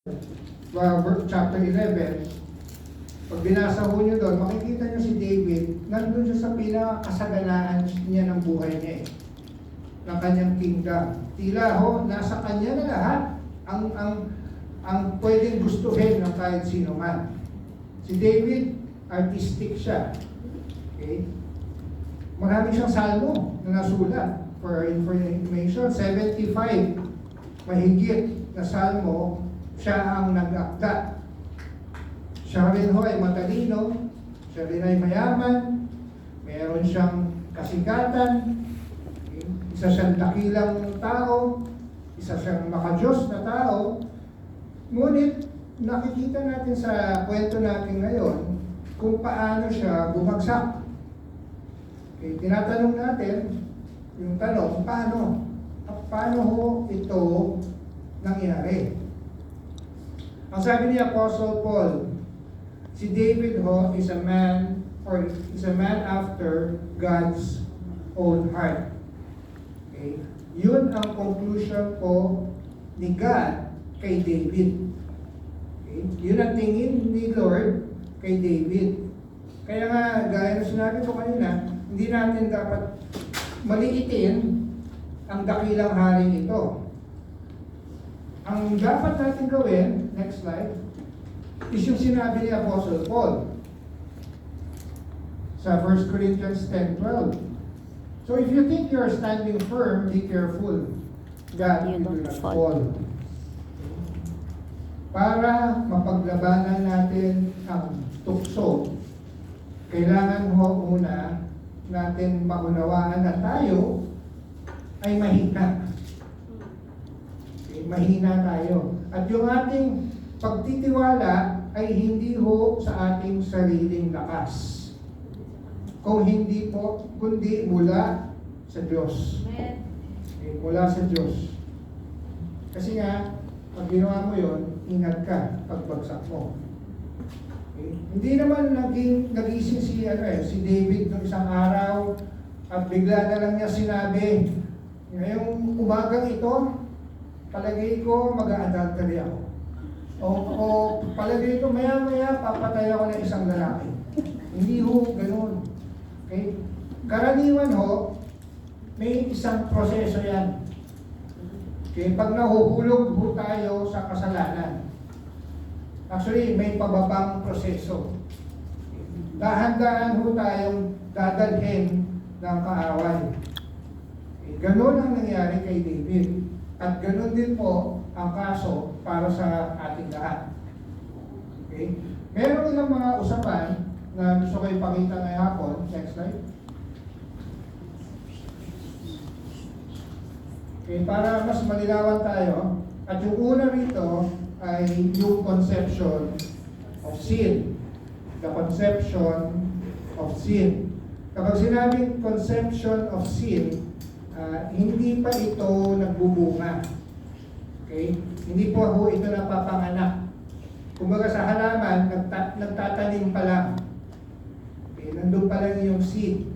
chapter 11, pag binasa ho nyo doon, makikita nyo si David, nandun siya sa pinakasaganaan niya ng buhay niya ng kanyang kingdom. Tila ho, nasa kanya na lahat ang pwedeng gustuhin ng kahit sino man. Si David, artistic siya. Okay? Marami siyang salmo na nasulat. For information, 75 mahigit na salmo siya ang nag-akda. Siya rin ho ay matalino, siya rin ay mayaman, meron siyang kasikatan, isa siyang dakilang tao, isa siyang makadiyos na tao. Ngunit nakikita natin sa kwento natin ngayon kung paano siya bumagsak. Okay, tinatanong natin yung tanong, paano ho ito nangyari? Ang sabi ni Apostle Paul, si David ho is a man after God's own heart. Okay? Yun ang conclusion po ni God kay David. Okay? Yun ang tingin ni Lord kay David. Kaya nga, gaya na sinabi ko kanina, hindi natin dapat maliitin ang dakilang haring ito. Ang dapat natin gawin, next slide, is yung sinabi ni Apostle Paul sa 1 Corinthians 10:12. So if you think you're standing firm, be careful that you do not fall. Para mapaglabanan natin ang tukso, kailangan ho una natin maunawaan na tayo ay mahina. Mahina tayo. At yung ating pagtitiwala ay hindi ho sa ating sariling lakas. Kung hindi po, kundi mula sa Diyos. Okay, mula sa Diyos. Kasi nga, pag ginawa mo yun, ingat ka pagbagsak mo. Okay? Hindi naman nagising si David ng isang araw at bigla na lang niya sinabi, ngayong umagang ito, palagay ko mag-a-adultery ako. O palagay ko maya-maya papatay ako ng isang lalaki. Hindi ho, ganun. Okay? Karaniwan ho, may isang proseso yan. Okay? Pag nahuhulog ho tayo sa kasalanan, actually, may pababang proseso. Dahan-dahan ho tayong dadalhin ng kaaway. Okay? Ganun ang nangyari kay David. At ganoon din po ang kaso para sa ating lahat. Okay? Meron ilang mga usapan na gusto ko ipakita ngayong hapon. Next slide. Okay, para mas malinawan tayo. At yung una rito ay yung conception of sin. The conception of sin. Kapag sinabing conception of sin, hindi pa ito nagbubunga. Okay? Hindi po ho ito napapanganak. Kumbaga sa halaman, nagtatanim pa lang. Okay? Nandun pa lang yung seed.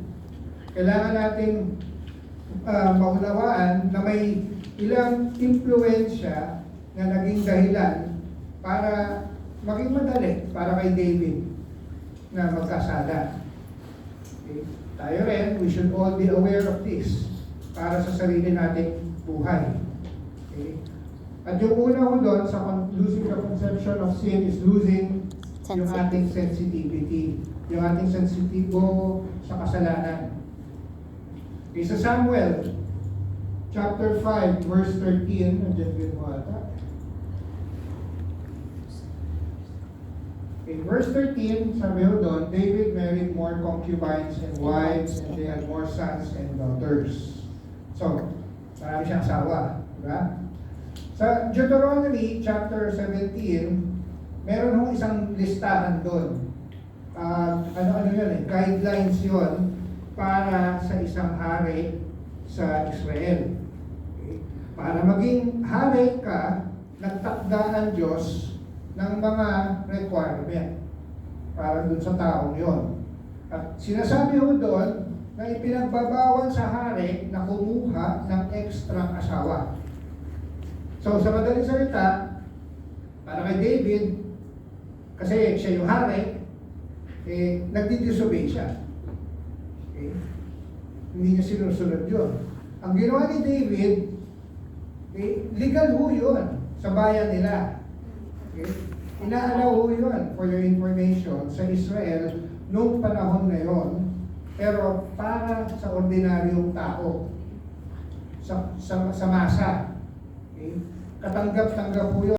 Kailangan nating maunawaan na may ilang impluensya na naging dahilan para maging madali para kay David na magkasala. Okay? Tayo rin, we should all be aware of this para sa sarili nating buhay. Okay? At yung una ko doon sa losing the conception of sin is losing yung ating sensitivity. Yung ating sensitibo sa kasalanan. Okay, sa Samuel, chapter 5, verse 13, nandiyan din mo ata. Okay, verse 13, sabi ho doon, David married more concubines and wives, and they had more sons and daughters. So, marami siyang asawa. Diba? Sa Deuteronomy chapter 17, meron hong isang listahan doon. Ano yun guidelines yun para sa isang hari sa Israel. Okay? Para maging hari ka, nagtakda ang Diyos ng mga requirement para doon sa taong yon. At sinasabi ho doon, na ipinagbabawal sa hari na kumuha ng ekstrang asawa. So sa madaling salita, para kay David, kasi siya yung hari, nagdi-disobey siya. Okay? Hindi niya sinusunod yun. Ang ginawa ni David, legal ho yun sa bayan nila. Okay? Inaalaw ho yun, for your information, sa Israel noong panahon na yon. Pero para sa ordinaryong tao, sa masa. Okay? Katanggap-tanggap po yun.